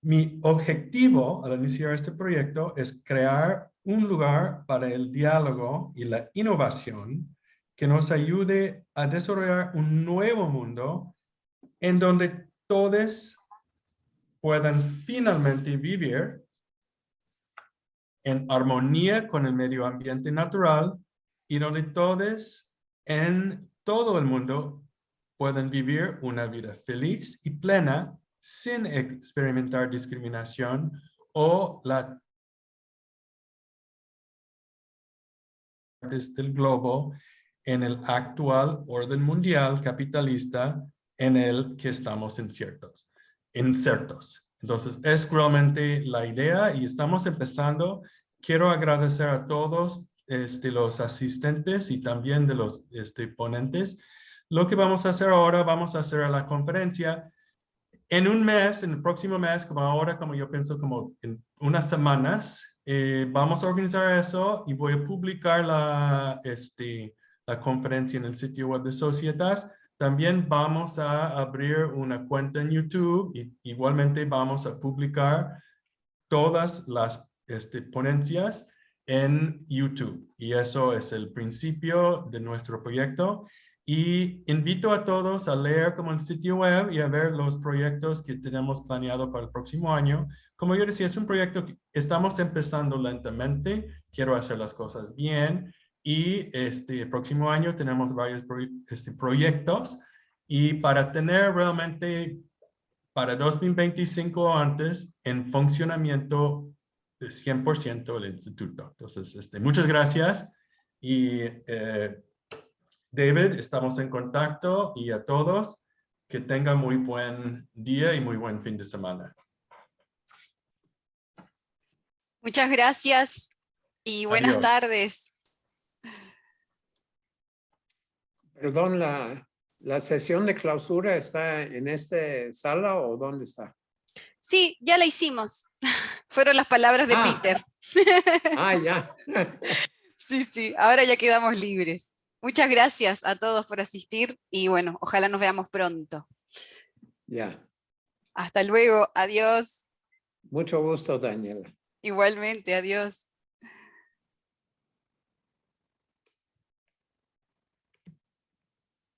mi objetivo al iniciar este proyecto es crear un lugar para el diálogo y la innovación que nos ayude a desarrollar un nuevo mundo en donde todos puedan finalmente vivir en armonía con el medio ambiente natural y donde todos en todo el mundo puedan vivir una vida feliz y plena sin experimentar discriminación o la del globo en el actual orden mundial capitalista en el que estamos insertos. Entonces, es realmente la idea y estamos empezando. Quiero agradecer a todos los asistentes y también de los ponentes. Lo que vamos a hacer ahora, vamos a hacer la conferencia en un mes, en el próximo mes, como ahora, como yo pienso, como en unas semanas, vamos a organizar eso y voy a publicar la conferencia en el sitio web de Societas. También vamos a abrir una cuenta en YouTube y igualmente vamos a publicar todas las ponencias en YouTube. Y eso es el principio de nuestro proyecto. Y invito a todos a leer como el sitio web y a ver los proyectos que tenemos planeado para el próximo año. Como yo decía, es un proyecto que estamos empezando lentamente. Quiero hacer las cosas bien. Y el próximo año tenemos varios proyectos. Y para tener realmente para 2025 antes en funcionamiento de 100% el instituto. Entonces, muchas gracias. Y David, estamos en contacto y a todos que tengan muy buen día y muy buen fin de semana. Muchas gracias y buenas Adiós. tardes. Perdón, ¿la sesión de clausura está en esta sala o dónde está? Sí, ya la hicimos. Fueron las palabras de Peter. Ya. Sí, ahora ya quedamos libres. Muchas gracias a todos por asistir y bueno, ojalá nos veamos pronto. Ya. Hasta luego, adiós. Mucho gusto, Daniela. Igualmente, adiós.